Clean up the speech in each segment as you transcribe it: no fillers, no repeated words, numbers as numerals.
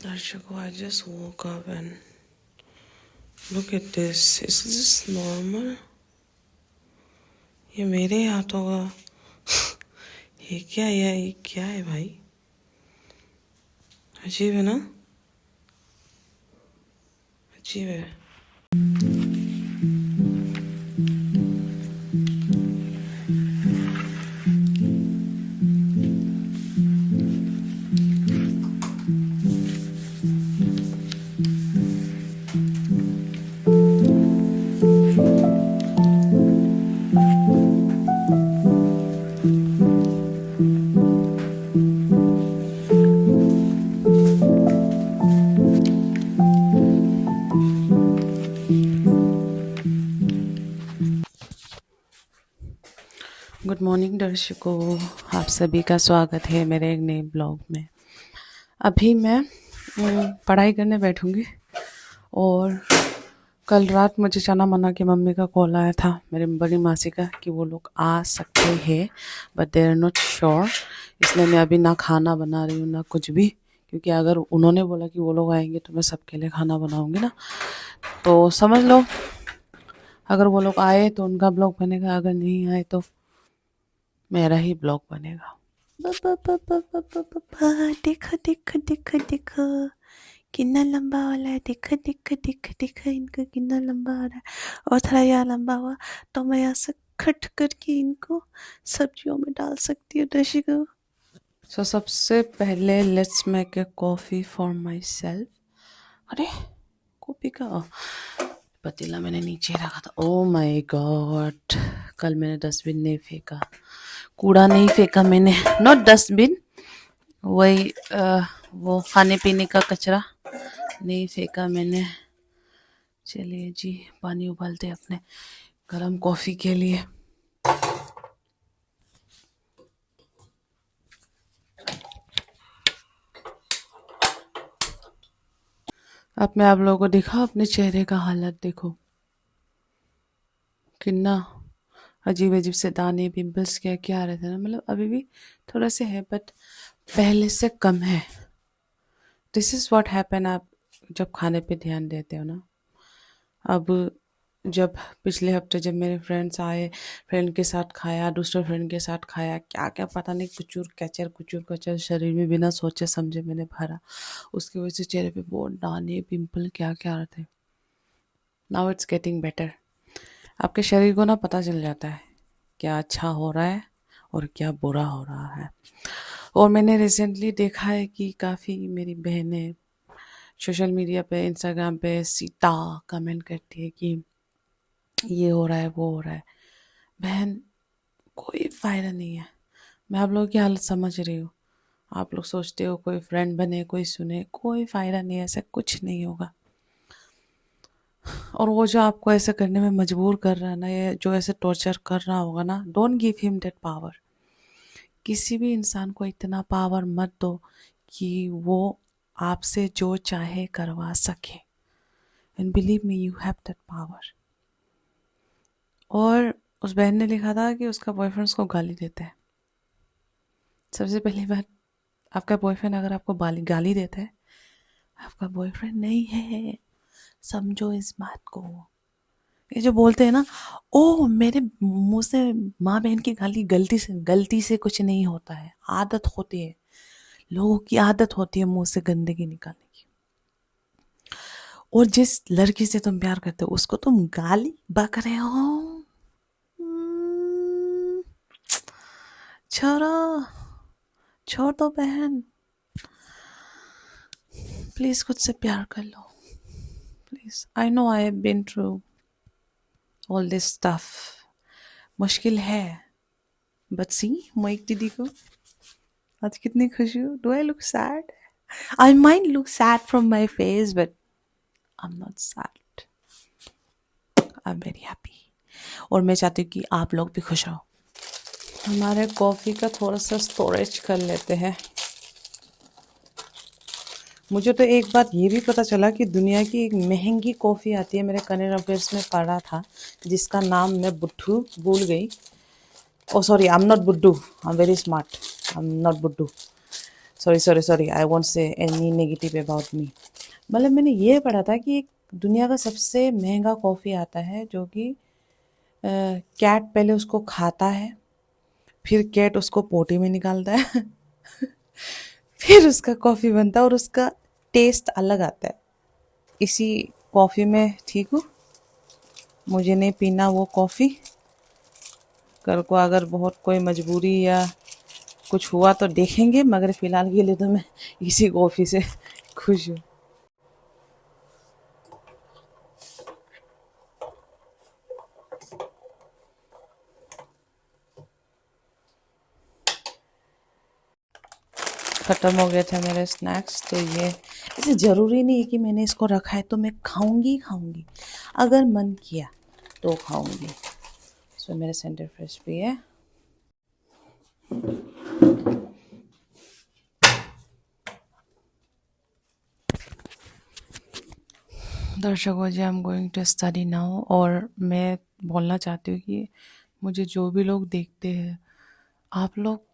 Darshiko, I just woke up and look at this. Is this normal? ये मेरे हाथों का ये क्या है भाई? अजीब है ना? अजीब है. गुड मॉर्निंग दर्शकों, आप सभी का स्वागत है मेरे एक नए ब्लॉग में. अभी मैं पढ़ाई करने बैठूंगी. और कल रात मुझे जाना मना कि मम्मी का कॉल आया था मेरे बड़ी मासी का कि वो लोग आ सकते हैं but they are not sure. इसलिए मैं अभी ना खाना बना रही हूँ ना कुछ भी, क्योंकि अगर उन्होंने बोला कि वो लोग आएंगे तो मैं सबके लिए खाना बनाऊंगी ना. तो समझ लो, अगर वो लोग आए तो उनका ब्लॉग बनेगा, अगर नहीं आए तो मेरा ही ब्लॉग बनेगा. देखो देखो देखो देखो कितना लंबा वाला है. देखो देखो देखो देखो इनको कितना लंबा हो रहा है. और थोड़ा यहाँ लंबा हुआ तो मैं यहाँ से कट करके इनको सब्जियों में डाल सकती हूँ दर्शकों. सो सबसे पहले let's make a coffee for my self. अरे कॉफ़ी का पतीला मैंने नीचे रखा था. ओ माय गॉड, कल मैंने डस्टबिन नहीं फेंका, कूड़ा नहीं फेंका मैंने. नॉट डस्टबिन, वही वो खाने पीने का कचरा नहीं फेंका मैंने. चलिए जी, पानी उबालते अपने गरम कॉफ़ी के लिए. अब मैं आप लोगों को दिखा अपने चेहरे का हालत. देखो कितना अजीब अजीब से दाने, पिंपल्स क्या क्या आ रहे थे ना. मतलब अभी भी थोड़ा से है बट पहले से कम है. दिस इज़ व्हाट हैपन आप जब खाने पे ध्यान देते हो ना. अब जब पिछले हफ्ते जब मेरे फ्रेंड्स आए, फ्रेंड के साथ खाया, दूसरे फ्रेंड के साथ खाया, क्या क्या पता नहीं कुचूर कचर शरीर में बिना सोचे समझे मैंने भरा. उसकी वजह से चेहरे पे बहुत दाने, पिंपल क्या क्या आ रहे थे. Now it's getting better. आपके शरीर को ना पता चल जाता है क्या अच्छा हो रहा है और क्या बुरा हो रहा है. और मैंने रिसेंटली देखा है कि काफ़ी मेरी बहनें सोशल मीडिया पे, इंस्टाग्राम पे सीधा कमेंट करती है कि ये हो रहा है वो हो रहा है. बहन, कोई फ़ायदा नहीं है. मैं आप लोगों की हालत समझ रही हूँ. आप लोग सोचते हो कोई फ्रेंड बने, कोई सुने, कोई फ़ायदा नहीं है. ऐसा कुछ नहीं होगा. और वो जो आपको ऐसे करने में मजबूर कर रहा है ना, ये जो ऐसे टॉर्चर कर रहा होगा ना, don't give him that power. किसी भी इंसान को इतना पावर मत दो कि वो आपसे जो चाहे करवा सके. And believe me, you have that power. और उस बहन ने लिखा था कि उसका बॉयफ्रेंड उसको गाली देता है. सबसे पहली बात, आपका बॉयफ्रेंड अगर आपको गाली देता है, आपका बॉयफ्रेंड नहीं है. समझो इस बात को. ये जो बोलते हैं ना, ओ मेरे मुंह से माँ बहन की गाली गलती से कुछ नहीं होता है, आदत होती है. लोगों की आदत होती है मुंह से गंदगी निकालने की. और जिस लड़की से तुम प्यार करते हो उसको तुम गाली बक रहे हो. छोड़ो, छोड़ दो बहन. प्लीज खुद से प्यार कर लो. Please. I know I have been through all this stuff. मुश्किल है बट सी मोइक दीदी को आज कितनी खुशी हूँ. Do I look sad? I might look sad from my face but I am not sad. I am very happy. और मैं चाहती हूँ कि आप लोग भी खुश रहो. हमारे कॉफ़ी का थोड़ा सा स्टोरेज कर लेते हैं. मुझे तो एक बात ये भी पता चला कि दुनिया की एक महंगी कॉफ़ी आती है, मेरे करंट अफेयर्स में पढ़ा था, जिसका नाम मैं बुद्धू भूल गई. Oh sorry, I am not बुद्धू, I am very smart. I am not बुद्धू. Sorry, I won't say any negative about me. मतलब मैंने ये पढ़ा था कि एक दुनिया का सबसे महंगा कॉफ़ी आता है जो कि कैट पहले उसको खाता है, फिर कैट उसको पोटी में निकालता है फिर उसका कॉफ़ी बनता है और उसका टेस्ट अलग आता है। इसी कॉफ़ी में ठीक हूँ, मुझे नहीं पीना वो कॉफ़ी। कल को अगर बहुत कोई मजबूरी या कुछ हुआ तो देखेंगे, मगर फ़िलहाल के लिए तो मैं इसी कॉफ़ी से खुश हूँ। ख़त्म हो गए थे मेरे स्नैक्स, तो ये ऐसे ज़रूरी नहीं है कि मैंने इसको रखा है तो मैं खाऊंगी, अगर मन किया तो खाऊंगी। सो मेरे सेंटर फ्रेश भी है। दर्शकों जी, I am going to study now. और मैं बोलना चाहती हूँ कि मुझे जो भी लोग देखते हैं, आप लोग,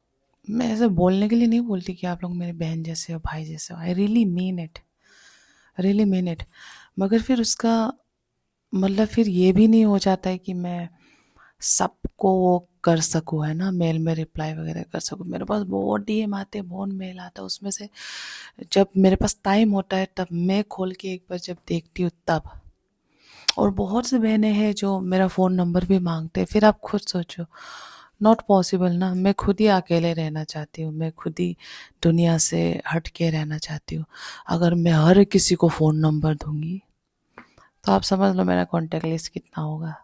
मैं ऐसे बोलने के लिए नहीं बोलती कि आप लोग मेरे बहन जैसे हो, भाई जैसे हो। I really mean it, really mean it. मगर फिर उसका मतलब फिर ये भी नहीं हो जाता है कि मैं सबको वो कर सकूँ, है ना, मेल में रिप्लाई वगैरह कर सकूँ। मेरे पास बहुत डीएम आते हैं, बहुत मेल आता है, उसमें से जब मेरे पास टाइम होता है तब मैं खोल के एक बार जब देखती हूँ तब। और बहुत से बहनें हैं जो मेरा फ़ोन नंबर भी मांगते हैं। फिर आप खुद सोचो, नॉट पॉसिबल ना। मैं खुद ही अकेले रहना चाहती हूँ, मैं खुद ही दुनिया से हट के रहना चाहती हूँ। अगर मैं हर किसी को फ़ोन नंबर दूंगी तो आप समझ लो मेरा कॉन्टेक्ट लिस्ट कितना होगा।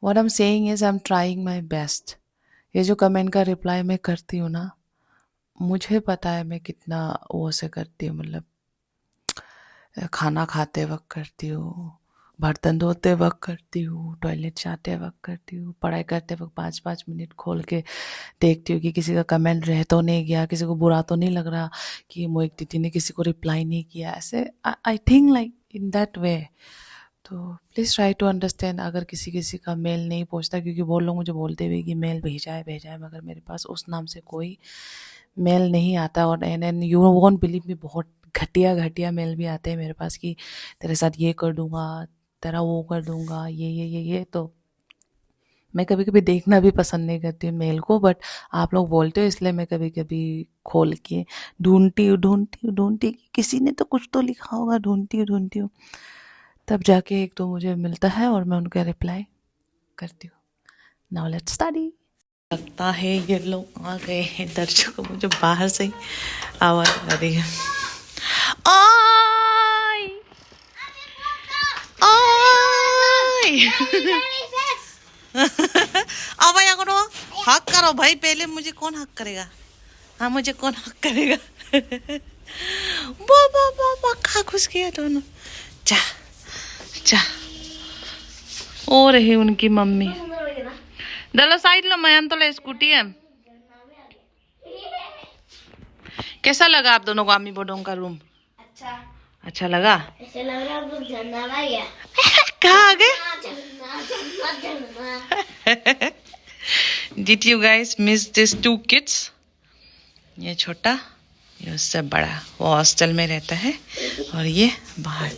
What I am saying is I am trying my best. ये जो कमेंट का रिप्लाई मैं करती हूँ ना, मुझे पता है मैं कितना वो से करती हूँ। मतलब खाना खाते वक्त करती हूँ, बर्तन धोते वक्त करती हूँ, टॉयलेट जाते वक्त करती हूँ, पढ़ाई करते वक्त 5-5 मिनट खोल के देखती हूँ कि किसी का कमेंट रह तो नहीं गया, किसी को बुरा तो नहीं लग रहा कि मोहित दीदी ने किसी को रिप्लाई नहीं किया। ऐसे I think like in that way. तो प्लीज़ ट्राई टू अंडरस्टैंड अगर किसी किसी का मेल नहीं पहुंचता, क्योंकि वो लोग मुझे बोलते हुए कि मेल भेजा है, मगर मेरे पास उस नाम से कोई मेल नहीं आता। और and you won't believe me, बहुत घटिया मेल भी आते हैं मेरे पास कि तेरे साथ ये कर दूंगा, तेरा वो कर दूंगा, ये। तो मैं कभी कभी देखना भी पसंद नहीं करती हूँ मेल को, बट आप लोग बोलते हो इसलिए मैं कभी कभी खोल के ढूंढती हूँ कि किसी ने तो कुछ तो लिखा होगा। ढूंढती हूँ तब जाके एक तो मुझे मिलता है और मैं उनका रिप्लाई करती हूँ। Now let's study. लगता है ये लोग आ गए हैं दर्शकों, मुझे बाहर से ही आवाज आ रही है। ओय ओय आओ भाई, करो हक करो भाई, पहले मुझे कौन हक करेगा? हाँ, मुझे कौन हक करेगा? बा खा घुस गया दोनों। जा ओ रही उनकी मम्मी। दलो साइड लो, मैं तो ले स्कूटी है। कैसा लगा आप दोनों को आमी बोडों का रूम? अच्छा लगा? ऐसे लग रहा है जन्नत आ गया। कहाँ आ गए? Did you guys miss these two kids? ये छोटा, ये उससे बड़ा, वो हॉस्टल में रहता है और ये बाहर।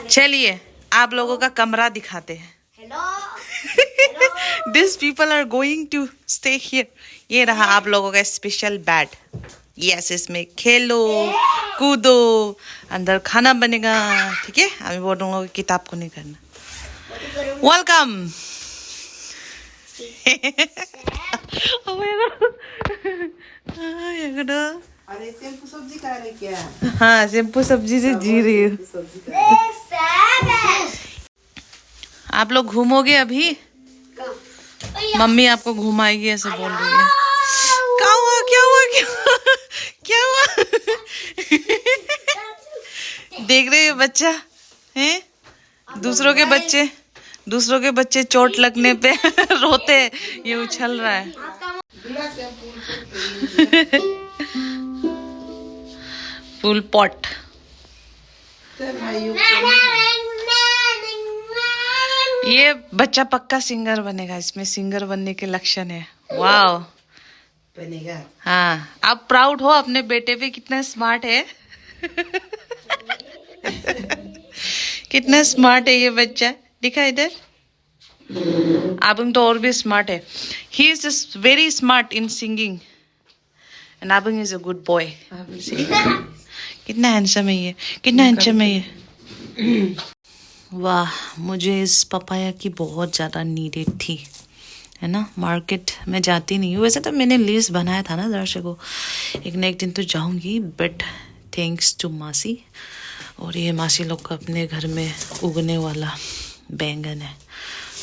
चलिए आप लोगों का कमरा दिखाते हैं। These people are going to stay here. ये रहा आप लोगों का स्पेशल बेड। यस, इसमें खेलो कूदो, अंदर खाना बनेगा, ठीक है? अभी बोलूँगा किताब को नहीं करना। वेलकम। अरे शैम्पू सब्जी खा रही क्या? हाँ, शैम्पू सब्जी से जी रही हूँ। आप लोग घूमोगे अभी? मम्मी आपको घुमाएगी ऐसे बोल रही है। क्या हुआ? देख रहे हो बच्चा है? दूसरों के बच्चे चोट लगने पे रोते, ये उछल रहा है। Full pot. ये बच्चा पक्का सिंगर बनेगा, इसमें सिंगर बनने के लक्षण है। वाओ, बनेगा। हाँ, आप प्राउड हो अपने बेटे पे, कितना स्मार्ट है। कितना स्मार्ट है ये बच्चा, दिखा इधर। आबंग तो और भी स्मार्ट है। He is very smart in singing and Abang is a good boy. कितना हैंडसम है ये, कितना हैंडसम है ये। वाह, मुझे इस पपाया की बहुत ज़्यादा नीडेड थी, है ना। मार्केट में जाती नहीं हूँ वैसे तो, मैंने लिस्ट बनाया था ना दर्शकों, एक न एक दिन तो जाऊंगी, बट थैंक्स टू मासी। और ये मासी लोग का अपने घर में उगने वाला बैंगन है,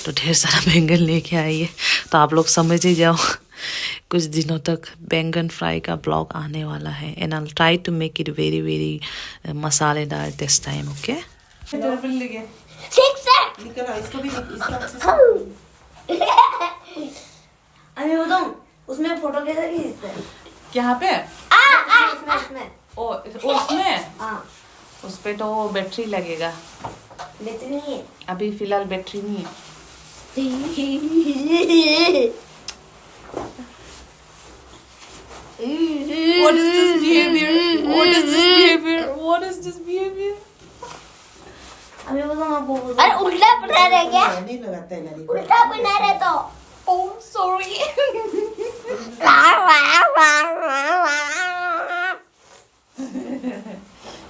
तो ढेर सारा बैंगन लेके आई है। तो आप लोग समझ ही जाओ, कुछ दिनों तक बैंगन फ्राई का ब्लॉग आने वाला है, and I will try to make it very very मसालेदार दिस टाइम। ओके, निकलो, इसको भी इसका अभी बताऊं उसमें फोटो कैसे खींचते हैं? यहाँ पे इसमें ओ उसमें हाँ उस पे तो बैटरी लगेगा, लेते नहीं है। अभी फिलहाल बैटरी नहीं है। What is this behavior? What is this behavior? What is this behavior? अभी बताऊं आपको। अरे उल्टा पड़ा रहे क्या? नहीं लगाता है नरी। उल्टा बना रहे तो। Oh, sorry.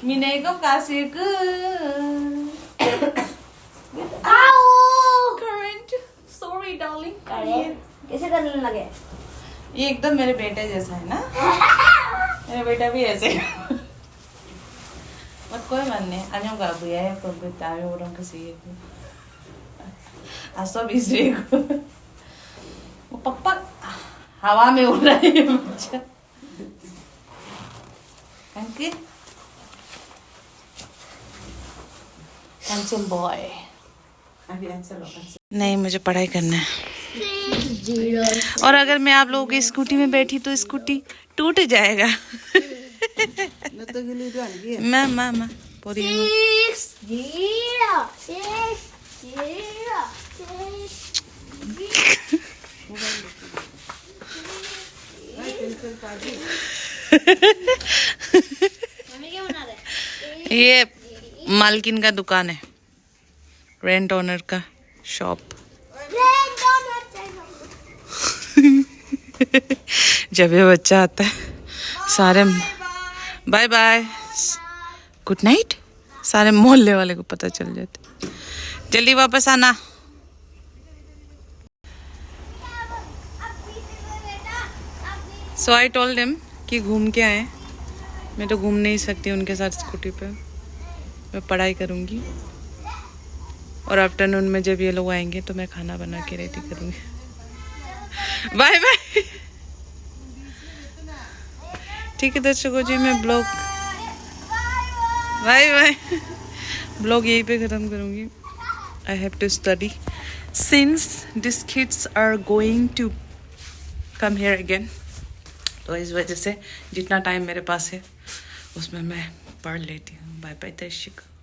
Minegam kasih ke current. Sorry, darling. अरे कैसे करने लगे? ये एकदम मेरे बेटे जैसा है ना। मेरा बेटा भी ऐसे मत कोई मानने अन्यों का बुया है तो बेटा orang kasih itu asal istri को वो पप्पा हवा में उड़ रहा है बच्चा। अंकित हैंडसम बॉय। अभी चलो। नहीं, मुझे पढ़ाई करना है। और अगर मैं आप लोगों की स्कूटी में बैठी तो स्कूटी टूट जाएगा। न तो गिली डाल गई। मैं पूरी ये मालकिन का दुकान है, रेंट ओनर का शॉप। जब ये बच्चा आता है सारे बाय बाय गुड नाइट, सारे मोहल्ले वाले को पता चल जाता। जल्दी वापस आना। सो आई टोल्ड हिम कि घूम के आए। मैं तो घूम नहीं सकती उनके साथ स्कूटी पे, मैं पढ़ाई करूँगी। और आफ्टरनून में जब ये लोग आएंगे तो मैं खाना बना के रेडी करूँगी। Bye bye. ठीक है दर्शकों जी, मैं ब्लॉग बाय बाय ब्लॉग यहीं पे ख़त्म करूँगी। I have to study since this kids are going to come here again. तो इस वजह से जितना टाइम मेरे पास है उसमें मैं पढ़ लेती हूँ। बाय बाय दर्शकों।